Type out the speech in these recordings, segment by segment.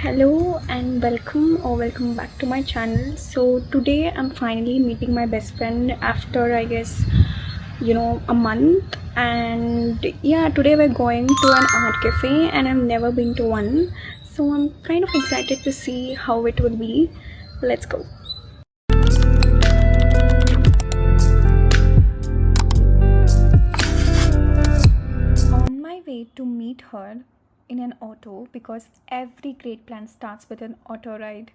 Hello and welcome back to my channel. So today I'm finally meeting my best friend after I guess a month, and yeah, today we're going to an art cafe and I've never been to one. So I'm kind of excited to see how it will be. Let's go. On my way to meet her in an auto because every great plan starts with an auto ride.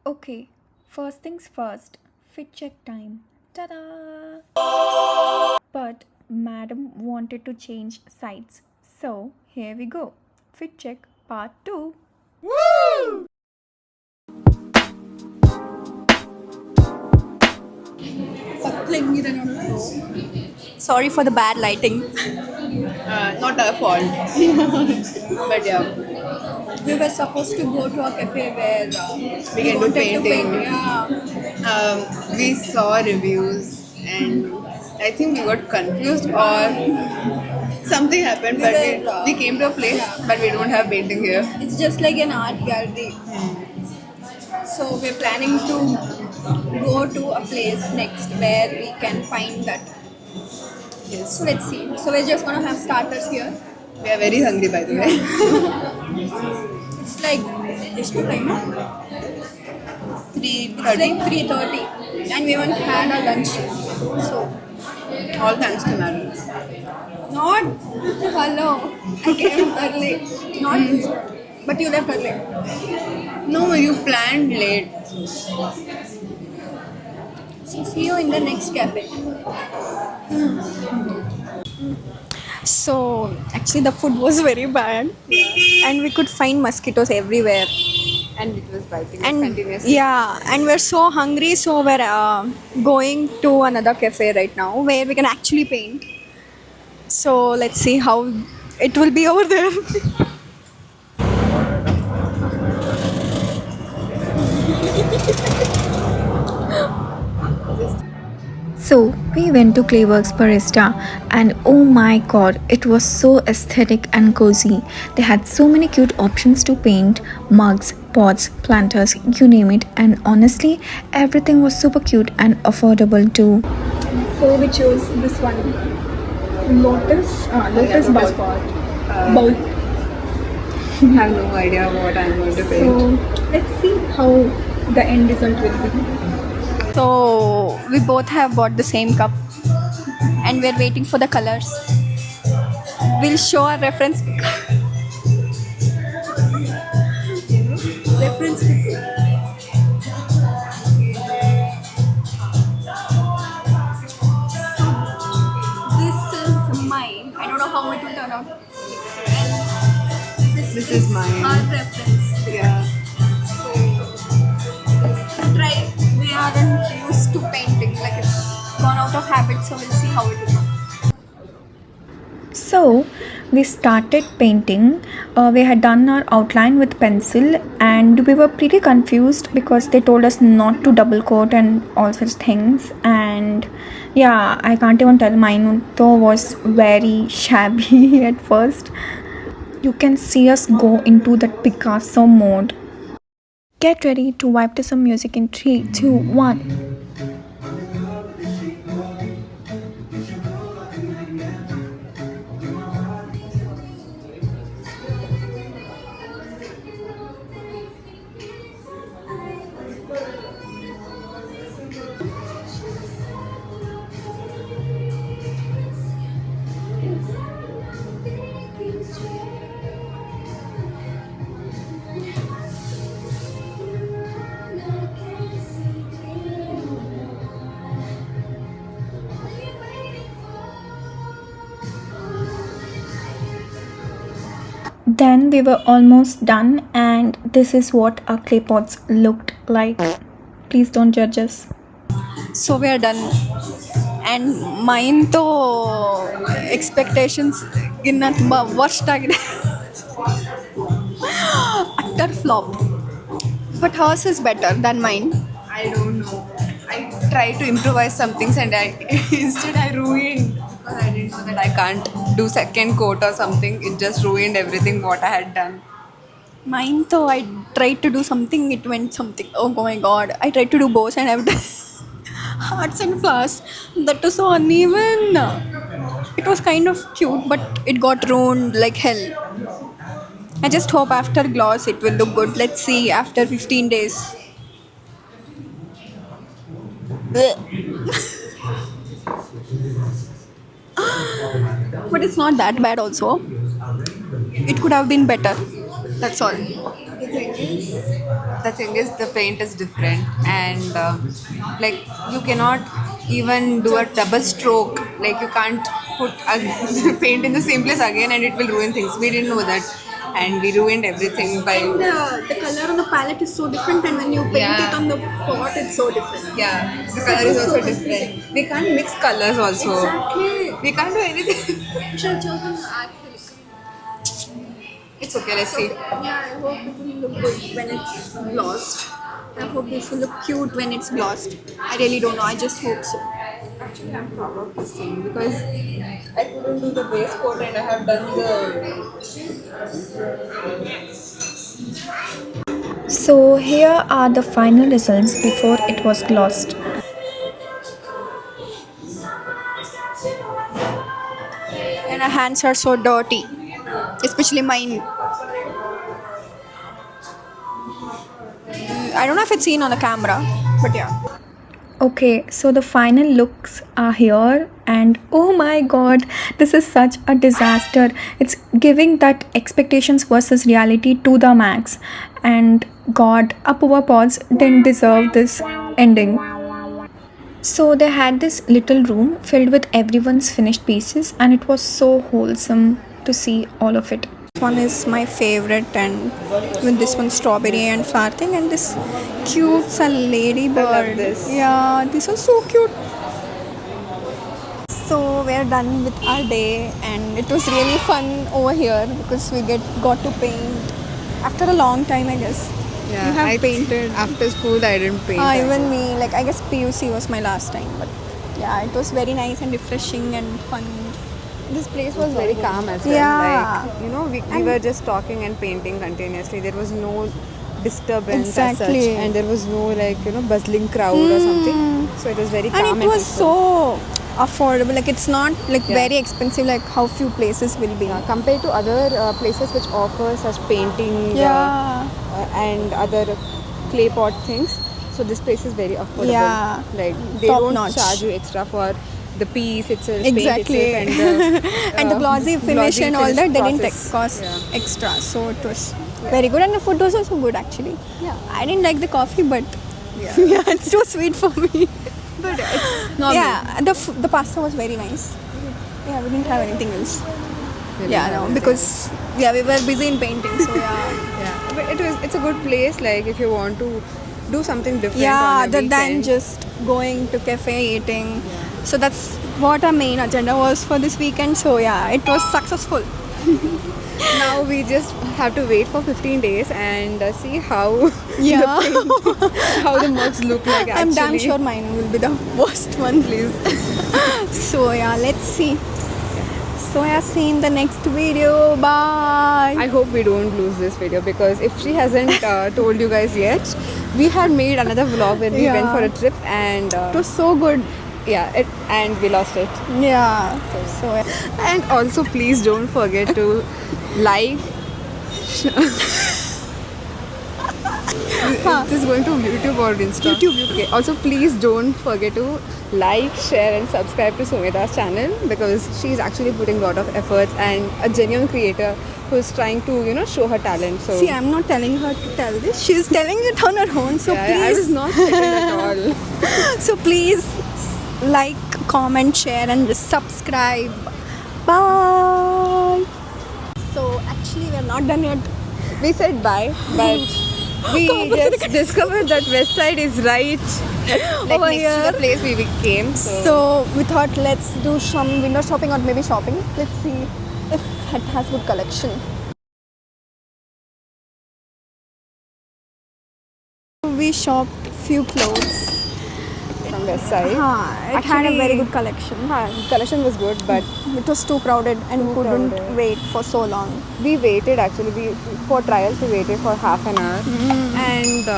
Okay, first things first, fit check time. Ta-da! But madam wanted to change sides. So here we go. Fit check part 2. Sorry for the bad lighting. Not our fault. But yeah, We were supposed to go to a cafe where we can do wanted to painting. paint. Yeah. We saw reviews and I think we got confused or something happened. But we came to a place, Yeah. but we don't have painting here. It's just like an art gallery. So we're planning to go to a place next where we can find that. So Yes, let's see. So we're just gonna have starters here. we are very hungry by the way. It's like it's too time. It's 3:30. like 3:30, and we haven't had our lunch. So All thanks to Madam. not hello. I came early. Not, but you left early. No, you planned late. So see you in the next cafe. So actually the food was very bad, and we could find mosquitoes everywhere. And it was biting us And continuously. yeah, and we're so hungry, so we're going to another cafe right now where we can actually paint. So let's see how it will be over there. So we went to Clayworks Barista, and oh my god, it was so aesthetic and cozy. They had so many cute options to paint, mugs, pots, planters, you name it, and honestly, everything was super cute and affordable too. So we chose this one, Lotus Bus Bowl. I have no idea what I'm going to paint. So let's see how the end result will be. So we both have bought the same cup, and we're waiting for the colors. We'll show our reference reference pic. This is mine. I don't know how it will turn out. And This is mine. our reference. Yeah. Try. We aren't used to painting. Like it's gone out of habit, so we'll see how it will go. So we started painting. We had done our outline with pencil, and we were pretty confused because they told us not to double coat and all such things. And yeah, I can't even tell, mine though was very shabby at first. You can see us go into that Picasso mode. Get ready to vibe to some music in 3, 2, 1. Then we were almost done, and this is what our clay pots looked like. Please don't judge us. So we are done. And mine to expectations ಗಿನ್ನ ತುಂಬ worst ಆಗಿದೆ. Utter flop. But hers is better than mine. I don't know. I tried to improvise some things and I instead I ruined because I didn't know that I can't do second coat or something. It just ruined everything what I had done. Mine though, I tried to do something, it went something. Oh my god. I tried to do bows and I've done hearts and flowers. That was so uneven. It was kind of cute, but it got ruined like hell. I just hope after gloss it will look good. Let's see after 15 days. But it's not that bad also. It could have been better. That's all. The thing is the paint is different, and like you cannot even do a double stroke. Like you can't put paint in the same place again and it will ruin things. We didn't know that, and we ruined everything by And the color on the palette is so different, and when you paint Yeah. it on the pot, it's so different. yeah. The color is also different. We can't mix colors also. Exactly. We can't do anything. Should choose an acrylic. It's okay. Let's see. Yeah, I hope it will look good when it's glossed. I hope this will look cute when it's glossed. I really don't know. I just hope so. Actually, I'm proud of this thing because I couldn't do the base coat and I have done the. So here are the final results before it was glossed. And our hands are so dirty, especially mine. I don't know if it's seen on the camera, but yeah. Okay, so the final looks are here, and oh my god, this is such a disaster. It's giving that expectations versus reality to the max, and god, our poor pods didn't deserve this ending. So they had this little room filled with everyone's finished pieces, and it was so wholesome to see all of it. This one is my favorite, and with this one strawberry and flower thing, and this cute ladybird. this. Yeah, these are so cute. So we're done with our day, and it was really fun over here because we got to paint after a long time, I guess. Yeah, You have painted. After school. I didn't paint. Even me, like I guess PUC was my last time, but yeah, it was very nice and refreshing and fun. This place was very calm as well. Yeah. Like, we were just talking and painting continuously. There was no disturbance as such, Exactly. and there was no bustling crowd or something. So it was very calm And it was peaceful. so affordable. Like it's not like Yeah. very expensive like how few places will be. Compared to other places which offer such painting Yeah. and other clay pot things, so this place is very affordable. Yeah. Like they Top don't notch. charge you extra for the piece itself, Exactly. paint itself, And the glossy finish glossy and all finish that didn't process. cost Yeah. extra. So it was very good, and the food was also good actually. Yeah. I didn't like the coffee, but Yeah. yeah, it's too sweet for me. But it's normal. Yeah, and the pasta was very nice. Yeah, we didn't have anything else. Really Yeah, nice. no, because yeah, we were busy in painting, so yeah. Yeah, but it's a good place. Like if you want to do something different. Yeah, on a other than weekend. just going to cafe eating. So that's what our main agenda was for this weekend. So yeah, it was successful. Now we just have to wait for 15 days and see how Yeah. how the mugs look like. Actually. I'm damn sure mine will be the worst one, please. So yeah, let's see. So yeah, see you in the next video. Bye. I hope we don't lose this video because if she hasn't told you guys yet, we had made another vlog when we went Yeah. for a trip and It was so good. and we lost it. Yeah. So yeah. And also please don't forget to like. This is going to YouTube or Insta? YouTube. Okay. Also, please don't forget to like, share, and subscribe to Sumita's channel because she's actually putting a lot of efforts and a genuine creator who is trying to show her talent. So See, I'm not telling her to tell this. She's telling it on her own. So yeah, please. I was not second at all. So please like, comment, share, and just subscribe. Bye. So actually, we're not done yet. We said bye, but we just discovered that west side is right like Over next to here. the place we came. So we thought let's do some window shopping or maybe shopping. Let's see if it has good collection. We shopped few clothes. on west side. it had a very good collection. Collection was good, but It was too crowded and we couldn't crowded. wait for so long. we waited actually. For trials we waited for half an hour, and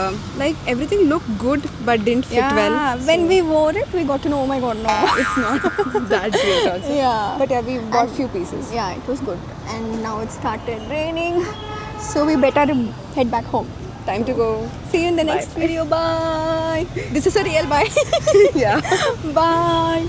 like everything looked good but didn't fit well. When we wore it, we got to know, oh my god, no, it's not. That great also. Yeah. But yeah, we bought few pieces. Yeah, it was good. And now it started raining. So we better head back home. Time to go. See you in the next video. Bye. This is a real bye. Yeah. Bye.